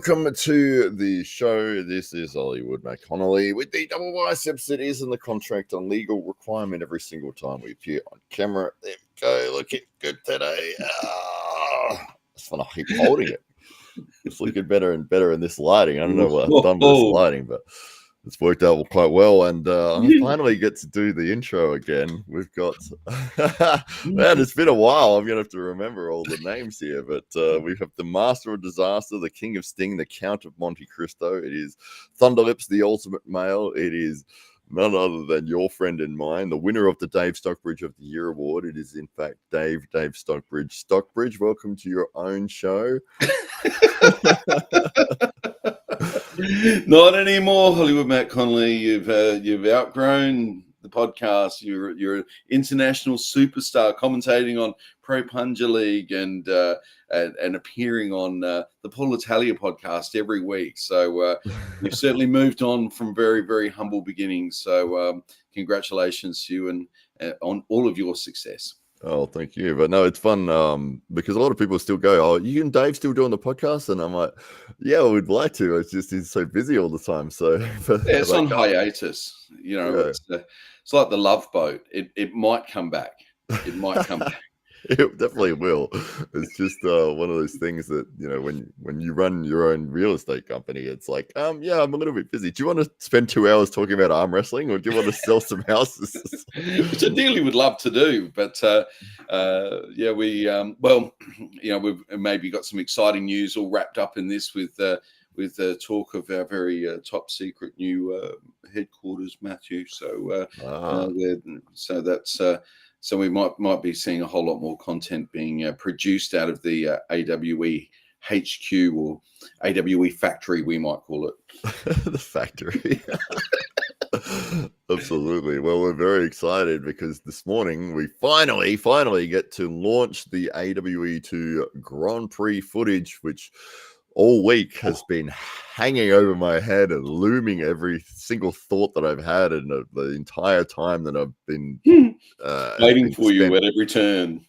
welcome to the show. This is Hollywood Matt Connolly with the double biceps. It is in the contract on legal requirement every single time we appear on camera. There we go, looking good today. It's fun. I keep holding it. It's looking better and better in this lighting. I don't know what I've done with this lighting, but it's worked out quite well. And I finally get to do the intro again. We've got, man, it's been a while. I'm going to have to remember all the names here. But we have the Master of Disaster, the King of Sting, the Count of Monte Cristo. It is Thunderlips, the Ultimate Male. It is none other than your friend and mine, the winner of the Dave Stockbridge of the Year Award. It is, in fact, Dave Stockbridge. Stockbridge, welcome to your own show. Not anymore, Hollywood Matt Connolly. You've outgrown the podcast. You're an international superstar, commentating on Pro Punja League and appearing on the Paul Italia podcast every week. So you've certainly moved on from very, very humble beginnings. So congratulations to you and on all of your success. Oh, thank you. But no, it's fun because a lot of people still go, "Oh, you and Dave still doing the podcast?" And I'm like, "Yeah, we'd like to. It's just he's so busy all the time." So it's like, on hiatus. You know, yeah. It's like the Love Boat. It might come back. It might come back. It definitely will. It's just one of those things that, you know, when you run your own real estate company, it's like, yeah, I'm a little bit busy. Do you want to spend 2 hours talking about arm wrestling, or do you want to sell some houses? Which I dearly would love to do, but yeah, we well, you know, we've maybe got some exciting news all wrapped up in this with talk of our very top secret new headquarters, Matthew. So so that's. So we might be seeing a whole lot more content being produced out of the AWE HQ or AWE factory, we might call it. The factory. Absolutely. Well, we're very excited because this morning we finally get to launch the AWE2 Grand Prix footage, which all week has been hanging over my head and looming every single thought that I've had, and the entire time that I've been waiting for you at every turn.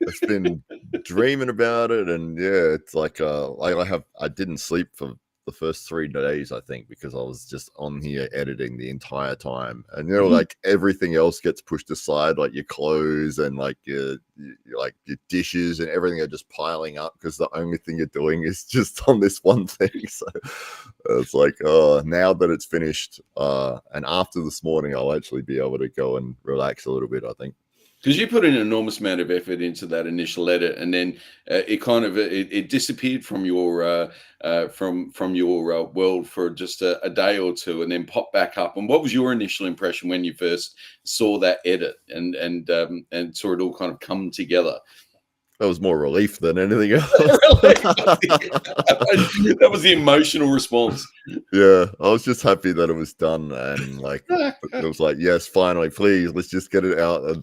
It's been dreaming about it, and yeah, it's like I didn't sleep for the first 3 days, I think, because I was just on here editing the entire time, and you know, like everything else gets pushed aside, like your clothes and like your dishes and everything are just piling up because the only thing you're doing is just on this one thing. So it's like, now that it's finished, and after this morning, I'll actually be able to go and relax a little bit, I think. Because you put in an enormous amount of effort into that initial edit, and then it kind of it disappeared from your from your world for just a day or two, and then popped back up. And what was your initial impression when you first saw that edit and saw it all kind of come together? That was more relief than anything else. That was the emotional response. Yeah, I was just happy that it was done, and like it was like, yes, finally, please, let's just get it out,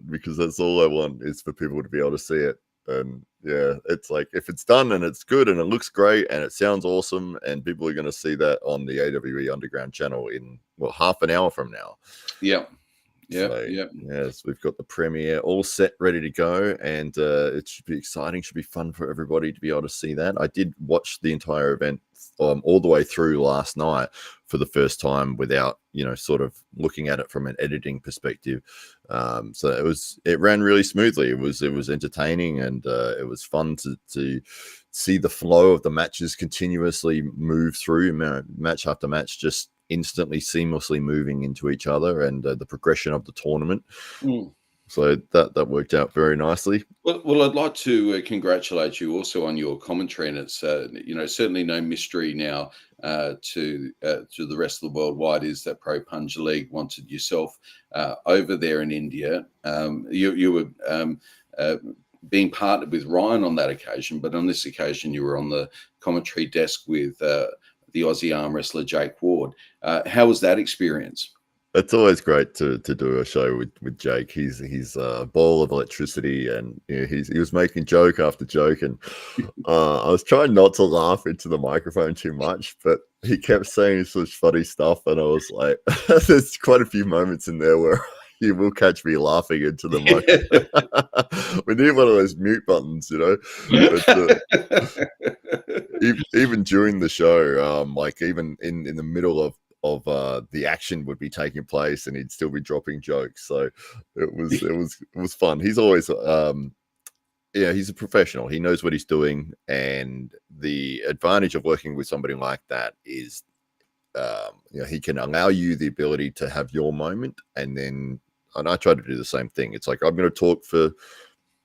because that's all I want is for people to be able to see it. And yeah, it's like if it's done and it's good and it looks great and it sounds awesome, and people are going to see that on the AWE Underground channel in half an hour from now. Yeah. Yeah, so, yeah. Yes, we've got the premiere all set, ready to go, and it should be exciting. Should be fun for everybody to be able to see that. I did watch the entire event all the way through last night for the first time without, you know, sort of looking at it from an editing perspective. So it ran really smoothly. It was entertaining, and it was fun to see the flow of the matches continuously move through match after match, just instantly seamlessly moving into each other, and the progression of the tournament. So that worked out very nicely. Well, I'd like to congratulate you also on your commentary, and it's you know, certainly no mystery now to the rest of the world why it is that Pro Punja League wanted yourself over there in India. You were being partnered with Ryan on that occasion, but on this occasion you were on the commentary desk with the Aussie arm wrestler Jake Ward. How was that experience? It's always great to do a show with Jake. He's a ball of electricity, and you know, he was making joke after joke, and I was trying not to laugh into the microphone too much, but he kept saying such funny stuff, and I was like, there's quite a few moments in there where You will catch me laughing into the mic. We need one of those mute buttons, But even during the show, like even in the middle of the action would be taking place, and he'd still be dropping jokes. So it was fun. He's always yeah, he's a professional. He knows what he's doing, and the advantage of working with somebody like that is, he can allow you the ability to have your moment, and I try to do the same thing. It's like I'm going to talk for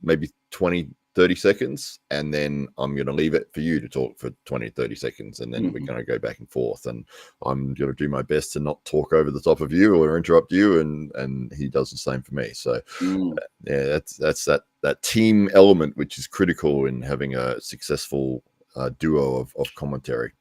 maybe 20-30 seconds, and then I'm going to leave it for you to talk for 20-30 seconons, and then we're going to go back and forth, and I'm going to do my best to not talk over the top of you or interrupt you, and he does the same for me. So yeah, that's that team element which is critical in having a successful duo of commentary.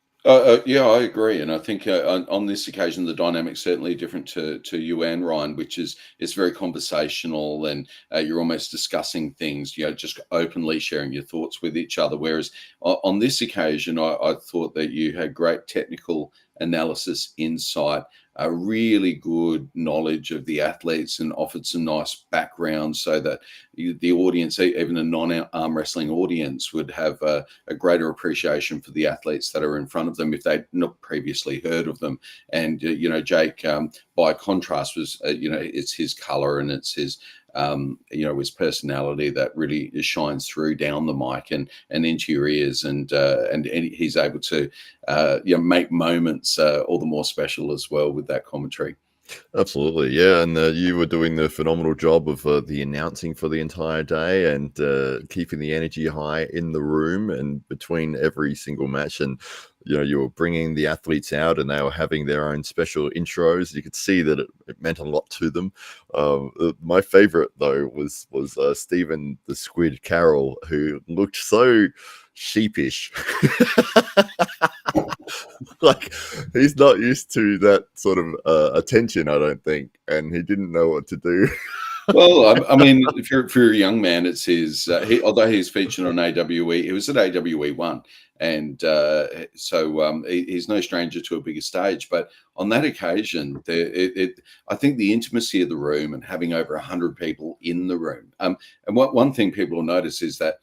Yeah, I agree, and I think on this occasion the dynamic's certainly different to you and Ryan, which is it's very conversational, and you're almost discussing things, just openly sharing your thoughts with each other. Whereas on this occasion, I thought that you had great technical analysis, insight, a really good knowledge of the athletes, and offered some nice backgrounds so that the audience, even a non-arm wrestling audience, would have a greater appreciation for the athletes that are in front of them if they'd not previously heard of them. And Jake, by contrast, was it's his color and it's his his personality that really shines through down the mic and into your ears, and he's able to make moments all the more special as well with that commentary. Absolutely, yeah, and you were doing the phenomenal job of the announcing for the entire day, and keeping the energy high in the room and between every single match. And you were bringing the athletes out, and they were having their own special intros. You could see that it meant a lot to them. My favorite though was Stephen the Squid Carroll, who looked so sheepish. Like, he's not used to that sort of attention, I don't think, and he didn't know what to do. Well, I mean, if you're a young man, it's his. Although he's featured on AWE, he was at AWE 1, and so he's no stranger to a bigger stage. But on that occasion, I think the intimacy of the room and having over 100 people in the room. And one thing people will notice is that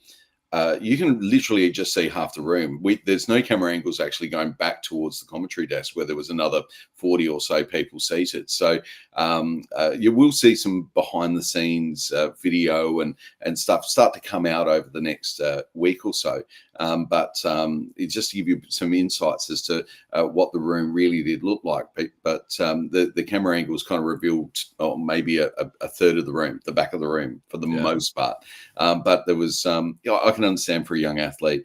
you can literally just see half the room. There's no camera angles actually going back towards the commentary desk where there was another 40 or so people seated. So you will see some behind the scenes video and stuff start to come out over the next week or so. But it's just to give you some insights as to what the room really did look like. But the camera angles kind of revealed maybe a third of the room, the back of the room for the most part. But there was, I can understand for a young athlete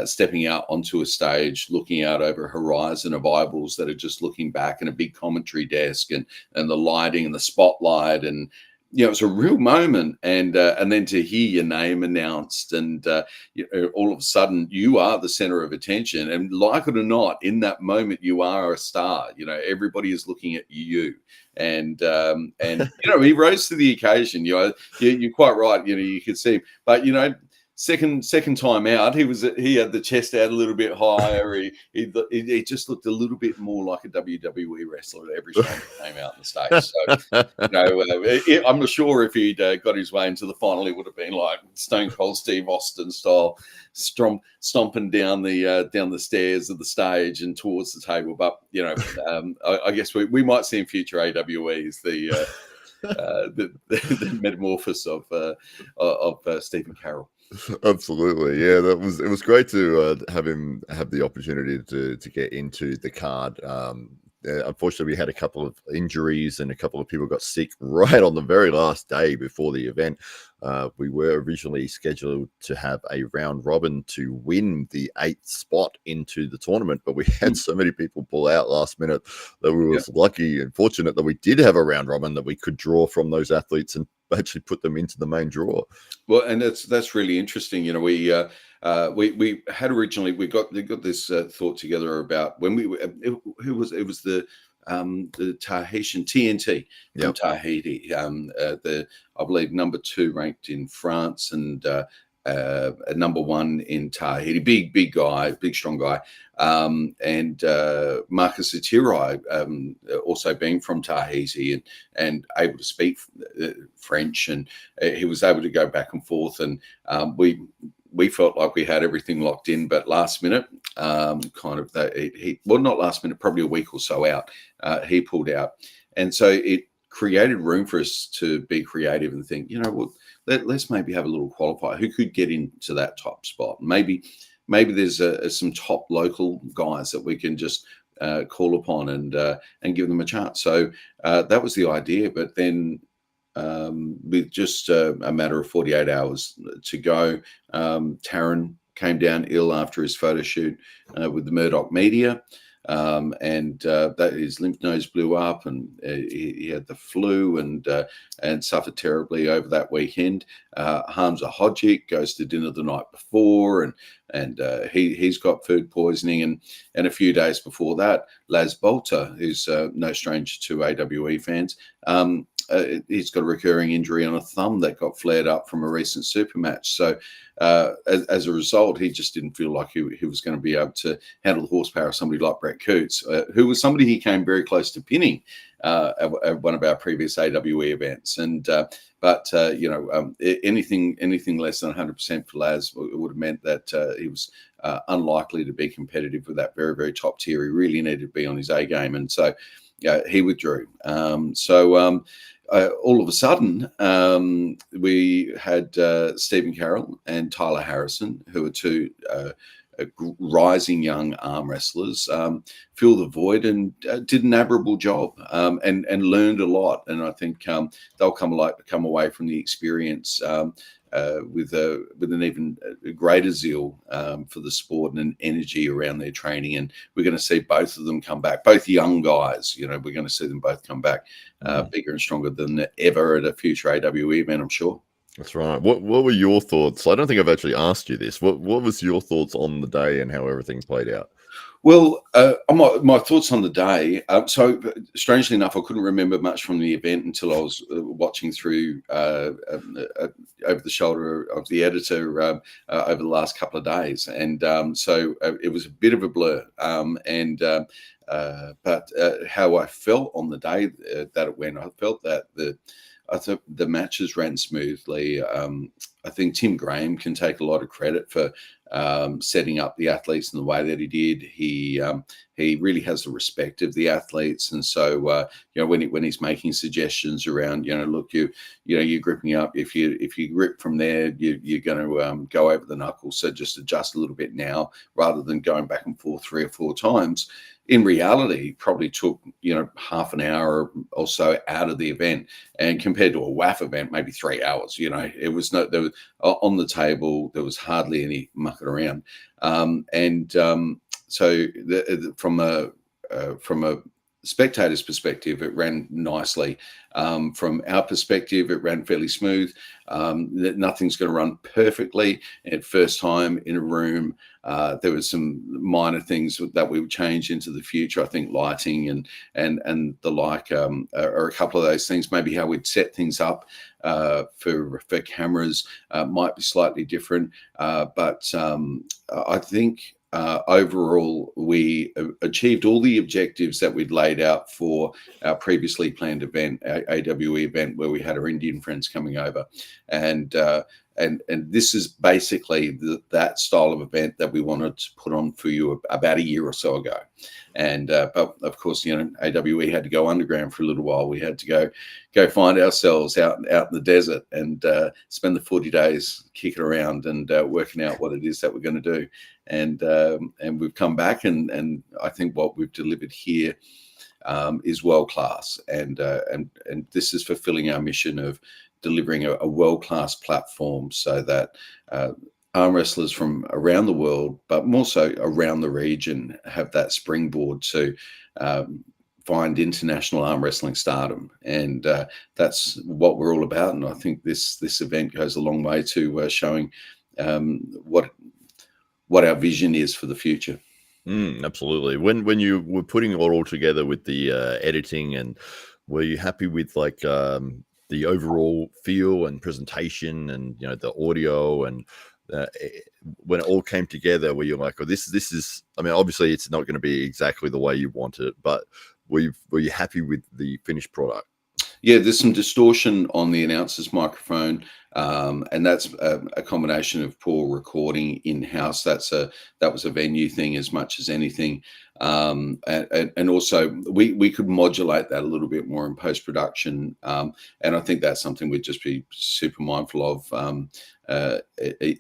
stepping out onto a stage, looking out over a horizon of eyeballs that are just looking back, and a big commentary desk, and the lighting and the spotlight, and it's a real moment. And then to hear your name announced, and all of a sudden you are the center of attention, and like it or not, in that moment you are a star. Everybody is looking at you. And he rose to the occasion. You're quite right. You could see him, but second time out, he had the chest out a little bit higher. He just looked a little bit more like a WWE wrestler every time he came out on the stage. So I'm not sure if he'd got his way into the final, it would have been like Stone Cold Steve Austin style, stomping down the stairs of the stage and towards the table. But I guess we might see in future AWEs the metamorphosis of Stephen Carroll. Absolutely, yeah. It was great to have him have the opportunity to get into the card. Unfortunately, we had a couple of injuries and a couple of people got sick right on the very last day before the event. We were originally scheduled to have a round robin to win the 8th spot into the tournament, but we had so many people pull out last minute that we were lucky and fortunate that we did have a round robin that we could draw from those athletes and actually put them into the main draw. Well, and that's really interesting. We had originally we got this thought together about when it was the Tahitian TNT from Tahiti, I believe number 2 ranked in France, and a number one in Tahiti, big guy, big strong guy, and Marcus Atirai, also being from Tahiti and able to speak French, and he was able to go back and forth, and we felt like we had everything locked in, but last minute, kind of that well, not last minute, probably a week or so out, he pulled out, and so it created room for us to be creative and think, well, let's maybe have a little qualifier. Who could get into that top spot? Maybe there's some top local guys that we can just call upon and give them a chance. So that was the idea. But then with just a matter of 48 hours to go, Taryn came down ill after his photo shoot with the Murdoch media. And that his lymph nodes blew up, and he had the flu and suffered terribly over that weekend. Hamza Hodgick goes to dinner the night before, and he's got food poisoning, and a few days before that, Laz Bolter, who's no stranger to AWE fans, he's got a recurring injury on a thumb that got flared up from a recent super match. So as a result, he just didn't feel like he was going to be able to handle the horsepower of somebody like Brett Coots, who was somebody he came very close to pinning at one of our previous AWE events. And anything less than 100% for Laz would have meant that he was unlikely to be competitive with that very, very top tier. He really needed to be on his A game, and so he withdrew. All of a sudden, we had Stephen Carroll and Tyler Harrison, who are two rising young arm wrestlers, fill the void, and did an admirable job, and learned a lot. And I think they'll come away from the experience with an even greater zeal for the sport and an energy around their training. And we're going to see both of them come back, both young guys. We're going to see them both come back bigger and stronger than ever at a future AWE event, I'm sure. That's right. What were your thoughts? I don't think I've actually asked you this. What was your thoughts on the day and how everything played out? Well, my thoughts on the day. So, strangely enough, I couldn't remember much from the event until I was watching through over the shoulder of the editor over the last couple of days, and so it was a bit of a blur. But how I felt on the day that it went, I felt that I thought the matches ran smoothly. I think Tim Graham can take a lot of credit for setting up the athletes in the way that he did. He really has the respect of the athletes, and so when he's making suggestions around, look, you're gripping up. If you grip from there, you're going to go over the knuckles. So just adjust a little bit now, rather than going back and forth 3 or 4 times. In reality, probably took half an hour or so out of the event, and compared to a WAF event, maybe 3 hours. It was there was on the table. There was hardly any mucking around, so from a spectator's perspective, it ran nicely. From our perspective, it ran fairly smooth. Nothing's going to run perfectly at first time in a room. There were some minor things that we would change into the future. I think lighting and the like are a couple of those things. Maybe how we'd set things up for cameras might be slightly different. But I think overall, we achieved all the objectives that we'd laid out for our previously planned event, our AWE event, where we had our Indian friends coming over, and this is basically that style of event that we wanted to put on for you about a year or so ago. And but of course, AWE had to go underground for a little while. We had to go find ourselves out in the desert and spend the 40 days kicking around and working out what it is that we're going to do. And we've come back, and I think what we've delivered here is world class, and this is fulfilling our mission of delivering a world class platform so that arm wrestlers from around the world, but more so around the region, have that springboard to find international arm wrestling stardom, and that's what we're all about. And I think this event goes a long way to showing what our vision is for the future. Absolutely. When you were putting it all together with the editing, and were you happy with the overall feel and presentation, and the audio, and when it all came together, where you're like, oh, this is, I mean, obviously it's not going to be exactly the way you want it, but were you happy with the finished product? Yeah, there's some distortion on the announcer's microphone, and that's a combination of poor recording in-house. That was a venue thing as much as anything, and also we could modulate that a little bit more in post-production, and I think that's something we'd just be super mindful of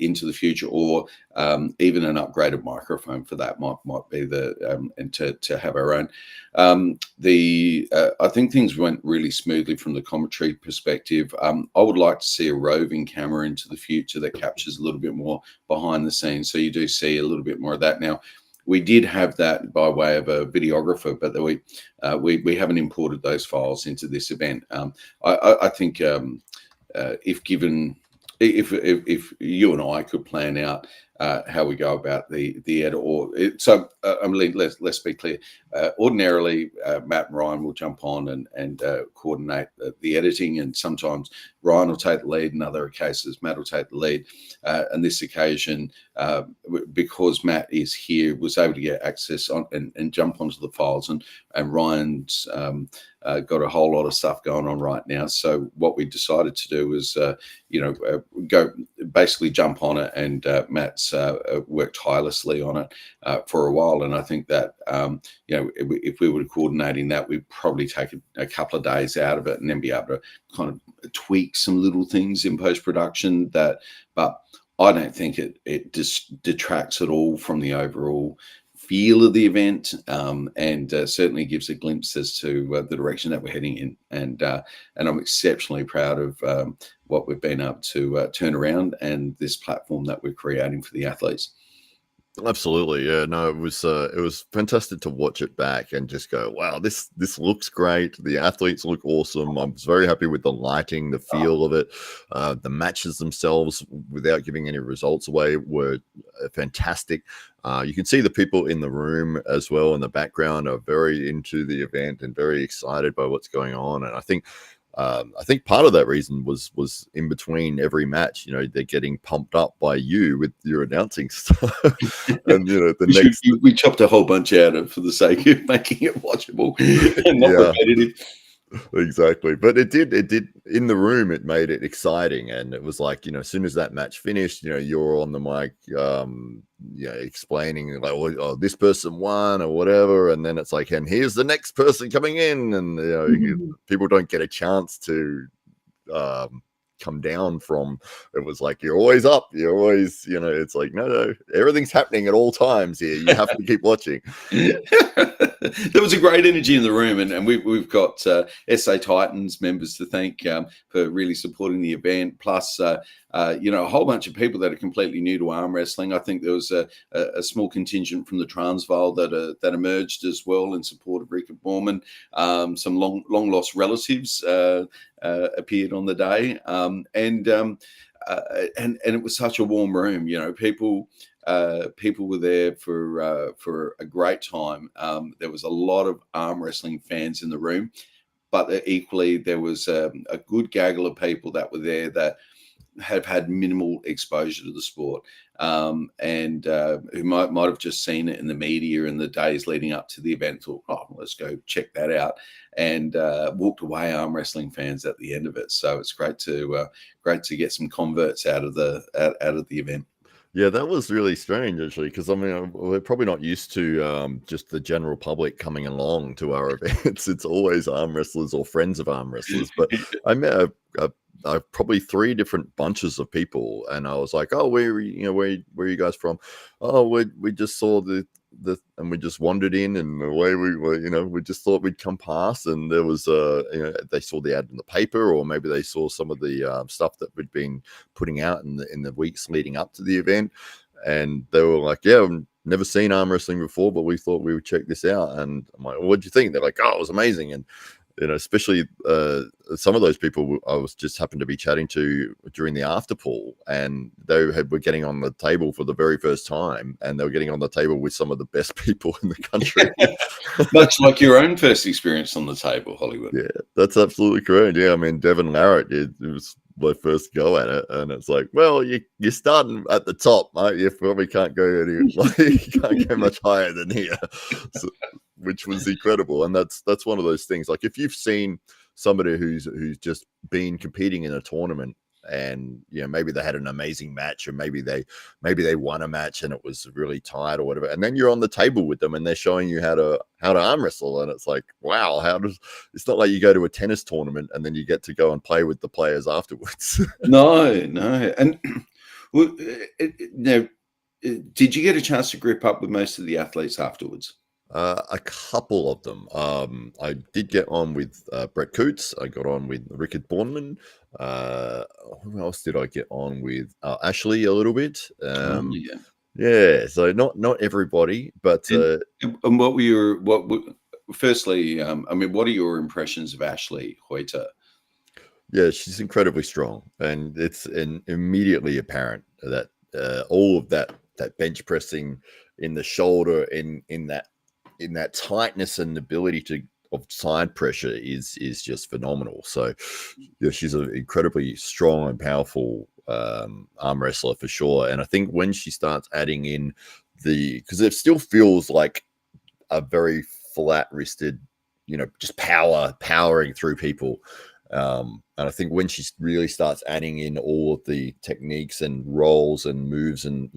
into the future, or even an upgraded microphone for that might be and to have our own. I think things went really smoothly from the commentary perspective. I would like to see a roving camera into the future that captures a little bit more behind the scenes, so you do see a little bit more of that now. We did have that by way of a videographer, but we haven't imported those files into this event. I think if given, if you and I could plan out how we go about the edit, I mean, let's be clear. Ordinarily, Matt and Ryan will jump on and coordinate the editing, and sometimes Ryan will take the lead. In other cases, Matt will take the lead. And this occasion, because Matt is here, was able to get access on and jump onto the files, and Ryan's got a whole lot of stuff going on right now. So what we decided to do was, go basically jump on it, and Matt's worked tirelessly on it for a while. And I think that, if we were coordinating that, we'd probably take a couple of days out of it and then be able to kind of tweak some little things in post-production but I don't think it just detracts at all from the overall feel of the event, and certainly gives a glimpse as to the direction that we're heading in. And I'm exceptionally proud of what we've been able to turn around, and this platform that we're creating for the athletes. Absolutely, yeah. No, it was fantastic to watch it back and just go, wow, this looks great. The athletes look awesome. I was very happy with the lighting, the feel of it. The matches themselves, without giving any results away, were fantastic. You can see the people in the room as well in the background are very into the event and very excited by what's going on. And I think part of that reason was in between every match, they're getting pumped up by you with your announcing stuff. And we chopped a whole bunch out of for the sake of making it watchable and not repetitive. Exactly. But it did in the room, it made it exciting. And it was like, as soon as that match finished, you're on the mic, explaining like, oh, this person won or whatever. And then it's like, and here's the next person coming in. And, people don't get a chance to come down from. It was like, you're always up, you're always, it's like, no, everything's happening at all times here. You have to keep watching. There was a great energy in the room, and we've got SA Titans members to thank for really supporting the event, plus a whole bunch of people that are completely new to arm wrestling. I think there was a small contingent from the Transvaal that emerged as well in support of Ricky Borman. Some long lost relatives appeared on the day, and it was such a warm room. People were there for a great time. There was a lot of arm wrestling fans in the room, but equally there was a good gaggle of people that were there that have had minimal exposure to the sport, and who might have just seen it in the media in the days leading up to the event. Thought, oh, let's go check that out, and walked away arm wrestling fans at the end of it. So it's great to get some converts out of the event. Yeah, that was really strange, actually, because I mean, we're probably not used to just the general public coming along to our events. It's always arm wrestlers or friends of arm wrestlers. But I met probably 3 different bunches of people, and I was like, "Oh, where are you guys from?" "Oh, we just saw the and we just wandered in, and the way we were, we just thought we'd come past, and there was they saw the ad in the paper, or maybe they saw some of the stuff that we'd been putting out in the weeks leading up to the event, and they were like, yeah, I've never seen arm wrestling before, but we thought we would check this out." And I'm like, well, "What do you think?" They're like, "Oh, it was amazing." And especially some of those people I was just happened to be chatting to during the after pool, and they were getting on the table for the very first time, and they were getting on the table with some of the best people in the country. Much like your own first experience on the table, Hollywood. Yeah, that's absolutely correct. Yeah, I mean, Devin Larratt, it was my first go at it, and it's like, well, you're starting at the top, mate. You probably can't go you can't go much higher than here, so, which was incredible. And that's one of those things. Like if you've seen somebody who's just been competing in a tournament, and maybe they had an amazing match, or maybe they won a match and it was really tight or whatever, and then you're on the table with them and they're showing you how to arm wrestle, and it's like, wow, it's not like you go to a tennis tournament and then you get to go and play with the players afterwards. No. And well, did you get a chance to grip up with most of the athletes afterwards? A couple of them. I did get on with Brett Coots. I got on with Rickard Bornman. Who else did I get on with? Ashley a little bit. Yeah. Yeah. So not everybody, but and what were your firstly? I mean, what are your impressions of Ashley Hoyter? Yeah, she's incredibly strong, and it's immediately apparent that all of that bench pressing in the shoulder, in that tightness and ability of side pressure is just phenomenal. So yeah, she's an incredibly strong and powerful arm wrestler for sure. And I think when she starts adding in because it still feels like a very flat wristed, just powering through people. And I think when she really starts adding in all of the techniques and rolls and moves and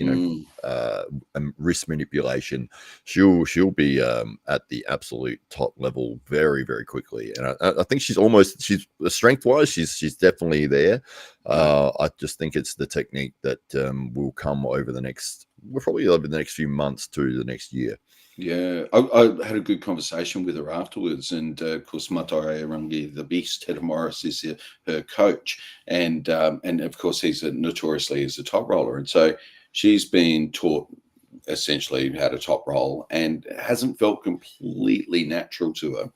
and wrist manipulation, she'll be at the absolute top level very, very quickly. And I think she's strength wise, she's definitely there. I just think it's the technique that will come over the next few months to the next year. Yeah, I had a good conversation with her afterwards, and of course, Matai Rangi, the Beast, Ted Morris is her coach, and of course, he's notoriously is a top roller, and so she's been taught essentially how to top roll, and it hasn't felt completely natural to her.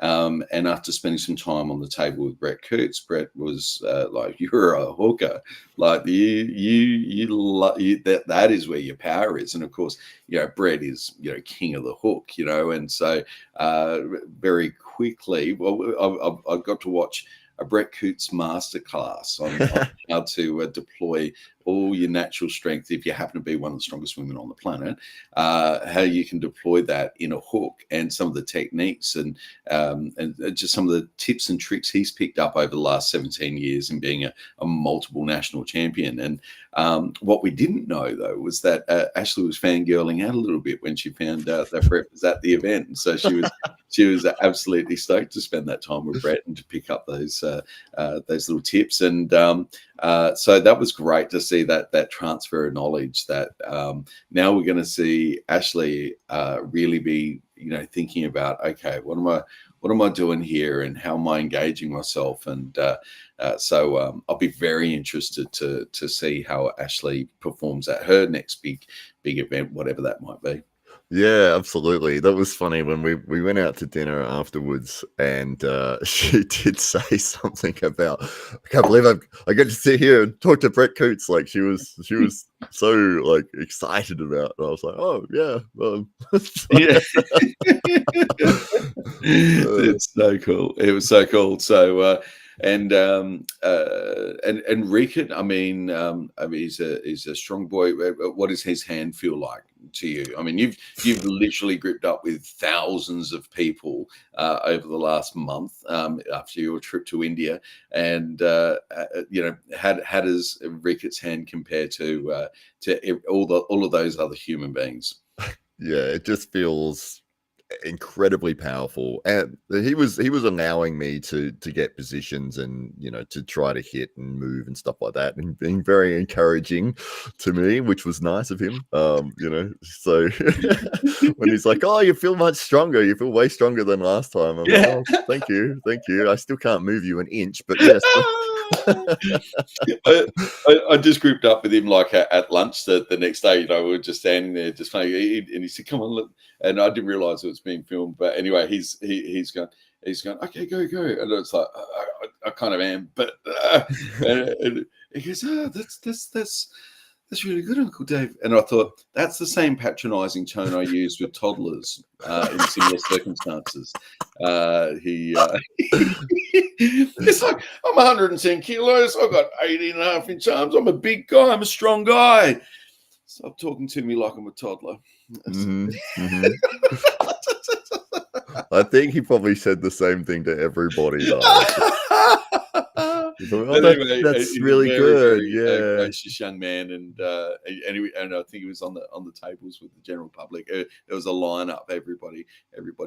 And after spending some time on the table with Brett Coots, Brett was like, "You're a hooker, like that is where your power is." And of course, Brett is king of the hook, and so very quickly, well, I got to watch a Brett Coots masterclass on how to deploy all your natural strength if you happen to be one of the strongest women on the planet, how you can deploy that in a hook, and some of the techniques and just some of the tips and tricks he's picked up over the last 17 years in being a multiple national champion. And what we didn't know, though, was that Ashley was fangirling out a little bit when she found out that Brett was at the event. And so she was absolutely stoked to spend that time with Brett and to pick up those little tips. And so that was great to see that transfer of knowledge, that now we're going to see Ashley really be thinking about, okay, what am I doing here, and how am I engaging myself? And so I'll be very interested to see how Ashley performs at her next big event, whatever that might be. Yeah, absolutely. That was funny when we went out to dinner afterwards, and she did say something about, I can't believe I get to sit here and talk to Brett Coots. Like she was so like excited about it. And I was like, oh yeah, Yeah. It's so cool. It was so cool. So and Rickard, I mean, he's a strong boy. What does his hand feel like to you? I mean, you've literally gripped up with thousands of people over the last month after your trip to India, and how does Rickard's hand compare to all of those other human beings? Yeah, it just feels incredibly powerful, and he was allowing me to get positions and to try to hit and move and stuff like that, and being very encouraging to me, which was nice of him. So when he's like, oh, you feel much stronger, you feel way stronger than last time, I'm like, oh, thank you, I still can't move you an inch, but yes. I just grouped up with him like at lunch the next day. We were just standing there, just playing, and he said, "Come on, look." And I didn't realize it was being filmed. But anyway, he's going, "Okay, go." And it's like I kind of am, but and he goes, "Oh, that's that's really good, Uncle Dave. And I thought, that's the same patronizing tone I use with toddlers in similar circumstances. It's like, I'm 110 kilos. I've got 18.5 inch arms. I'm a big guy. I'm a strong guy. Stop talking to me like I'm a toddler. I think he probably said the same thing to everybody, though. Anyway, that's he's really a good. very, Yeah. gracious young man, and I think he was on the tables with the general public. There was a lineup. Everybody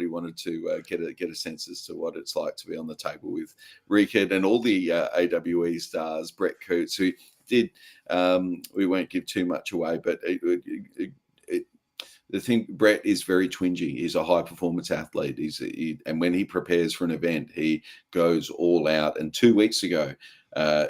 wanted to get a sense as to what it's like to be on the table with Rickard and all the AWE stars. Brett Coots, who did. We won't give too much away, but the thing, Brett is very twingy. He's a high performance athlete. And when he prepares for an event, he goes all out. And 2 weeks ago,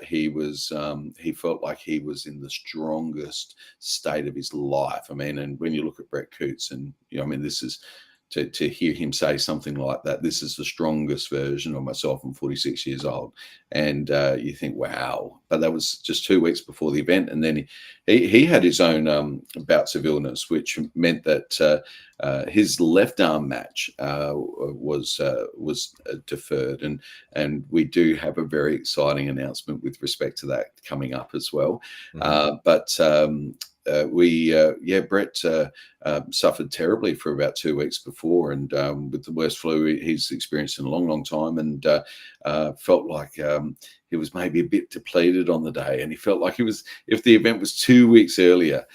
he felt like he was in the strongest state of his life. I mean, and when you look at Brett Coots, and this is to hear him say something like that. This is the strongest version of myself. I'm 46 years old, and you think, wow. But that was just 2 weeks before the event, and then he had his own bouts of illness, which meant that his left arm match was deferred, and we do have a very exciting announcement with respect to that coming up as well. Brett suffered terribly for about 2 weeks before, and with the worst flu he's experienced in a long, long time, and felt like he was maybe a bit depleted on the day, and he felt like if the event was 2 weeks earlier,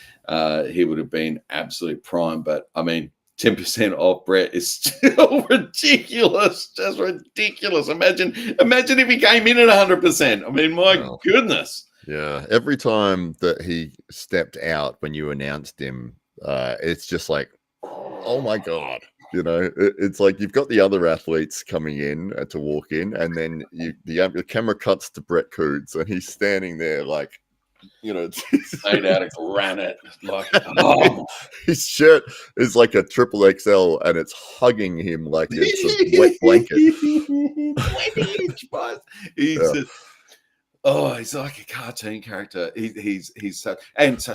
he would have been absolute prime. But I mean, 10% off Brett is still ridiculous, just ridiculous. Imagine if he came in at 100%. I mean, my goodness. Yeah, every time that he stepped out when you announced him, it's just like, oh my God. It's like you've got the other athletes coming in to walk in, and then the camera cuts to Brett Coots, and he's standing there like, made out of granite. Like, his shirt is like a triple XL, and it's hugging him like it's a wet blanket. He's like a cartoon character. He's such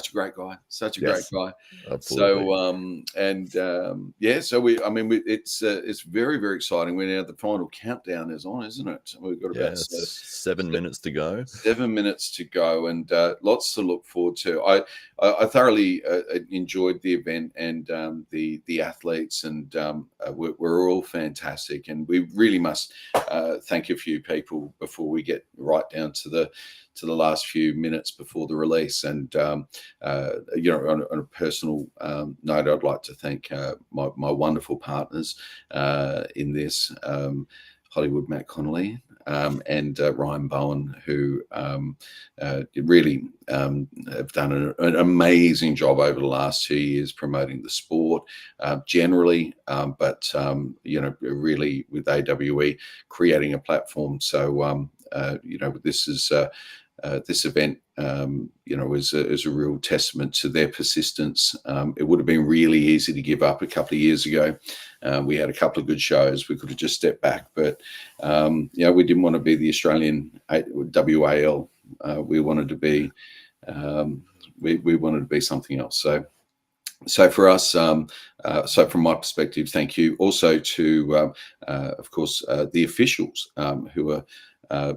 a great guy. Great guy. Absolutely. It's very, very exciting. We're now, the final countdown is on, isn't it? We've got about 7 minutes to go. 7 minutes to go, and lots to look forward to. I thoroughly enjoyed the event, and the athletes, and we're all fantastic. And we really must thank a few people before we get right down to the last few minutes before the release. And on a personal note, I'd like to thank my wonderful partners in this, Hollywood Matt Connolly and Ryan Bowen, who really have done an amazing job over the last 2 years promoting the sport generally, but really with AWE creating a platform. So this event, is a real testament to their persistence. It would have been really easy to give up a couple of years ago. We had a couple of good shows. We could have just stepped back, but we didn't want to be the Australian WAL. We wanted to be, we wanted to be something else. So for us, so from my perspective, thank you also to, of course, the officials who are.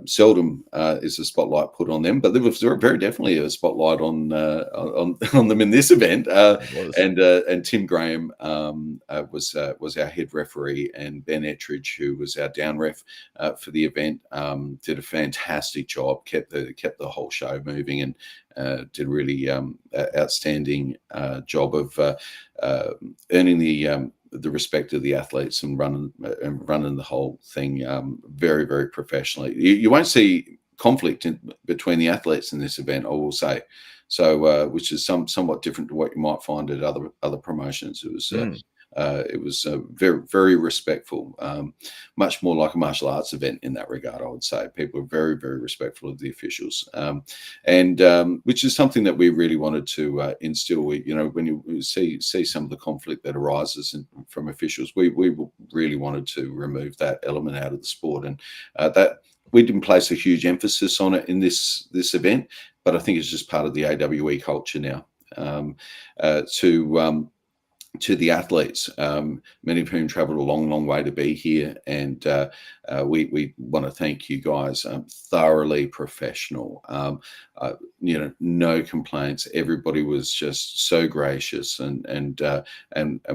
Seldom is a spotlight put on them, but there was very definitely a spotlight on them in this event. And Tim Graham was our head referee, and Ben Ettridge, who was our down ref for the event, did a fantastic job. Kept the whole show moving, and did a really outstanding job of earning the respect of the athletes and running the whole thing very, very professionally. You won't see conflict between the athletes in this event, I will say. So, which is somewhat different to what you might find at other promotions. It was very, very respectful, much more like a martial arts event in that regard, I would say. People are very, very respectful of the officials, and which is something that we really wanted to instill. When you see some of the conflict that arises from officials, we really wanted to remove that element out of the sport, and that we didn't place a huge emphasis on it in this event, but I think it's just part of the AWE culture now. To the athletes, many of whom travelled a long way to be here, and we want to thank you guys. Thoroughly professional, no complaints. Everybody was just so gracious and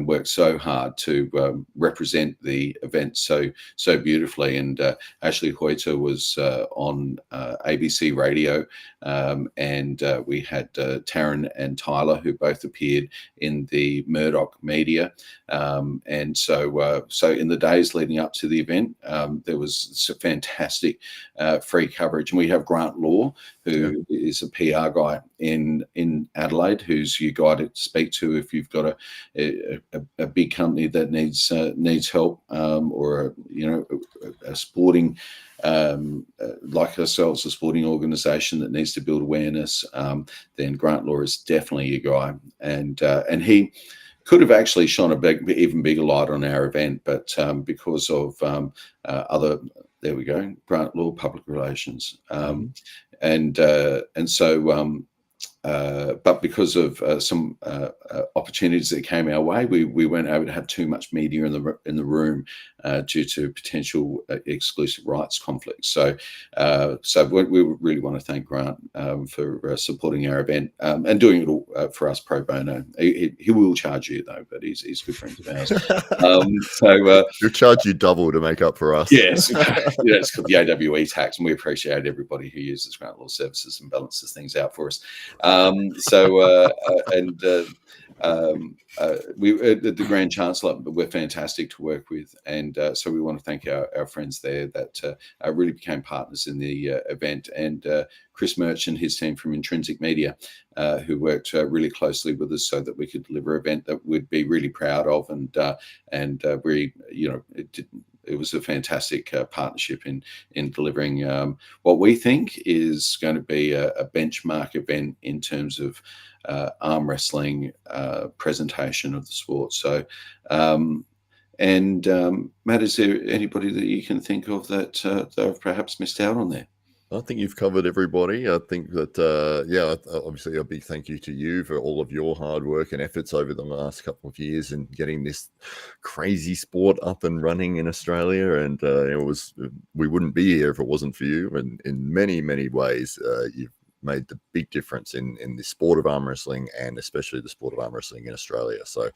worked so hard to represent the event so beautifully. And Ashley Hoyter was on ABC Radio, and we had Taryn and Tyler, who both appeared in the Murdoch media, and so in the days leading up to the event, there was fantastic free coverage. And we have Grant Law, who is a PR guy in Adelaide, who's your guy to speak to if you've got a big company that needs help, or a sporting, like ourselves, a sporting organisation that needs to build awareness. Then Grant Law is definitely your guy, and he could have actually shone even bigger light on our event, but because of other, there we go, Grant Law, public relations, and so. But because of some opportunities that came our way, we weren't able to have too much media in the room due to potential exclusive rights conflicts. So we really want to thank Grant for supporting our event and doing it all for us pro bono. He will charge you though, but he's good friends of ours. He'll charge you double to make up for us. Yes, it's called the AWE tax, and we appreciate everybody who uses Grant Law services and balances things out for us. The Grand Chancellor, we're fantastic to work with, and so we want to thank our friends there that really became partners in the event, and Chris Murch and his team from Intrinsic Media, who worked really closely with us so that we could deliver an event that we'd be really proud of, and really, it was a fantastic partnership in delivering what we think is going to be a benchmark event in terms of arm wrestling presentation of the sport. So, Matt, is there anybody that you can think of that they've perhaps missed out on there? I think you've covered everybody. I think that, obviously a big thank you to you for all of your hard work and efforts over the last couple of years in getting this crazy sport up and running in Australia. And we wouldn't be here if it wasn't for you. And in many, many ways, you've made the big difference in the sport of arm wrestling, and especially the sport of arm wrestling in Australia. So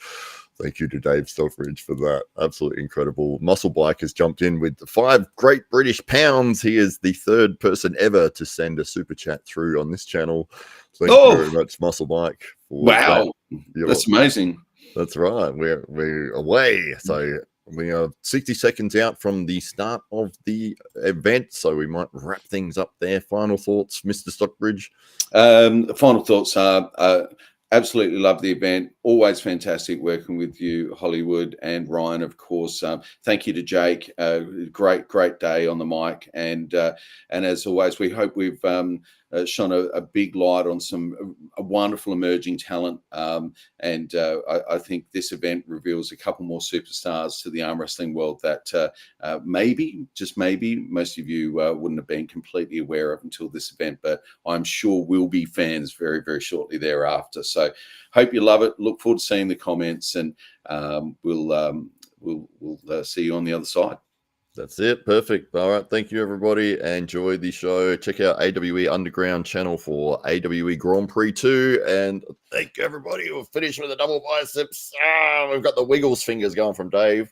thank you to Dave Selfridge for that. Absolutely incredible. Muscle Bike has jumped in with 5 great British pounds. He is the 3rd person ever to send a super chat through on this channel. Thank you very much, Muscle Bike. Wow, that's amazing. That's right. We're away. So we are 60 seconds out from the start of the event, so we might wrap things up there. Final thoughts, Mr. Stockbridge? Final thoughts are absolutely love the event. Always fantastic working with you, Hollywood, and Ryan, of course. Thank you to Jake. Great day on the mic. And as always, we hope we've shone a big light on some wonderful emerging talent. I think this event reveals a couple more superstars to the arm wrestling world that maybe, just maybe, most of you wouldn't have been completely aware of until this event, but I'm sure we'll be fans very, very shortly thereafter. So hope you love it. Look forward to seeing the comments, and we'll see you on the other side. That's it. Perfect. All right. Thank you, everybody. Enjoy the show. Check out AWE Underground channel for AWE Grand Prix 2. And thank you, everybody. We'll finish with a double biceps. We've got the Wiggles fingers going from Dave.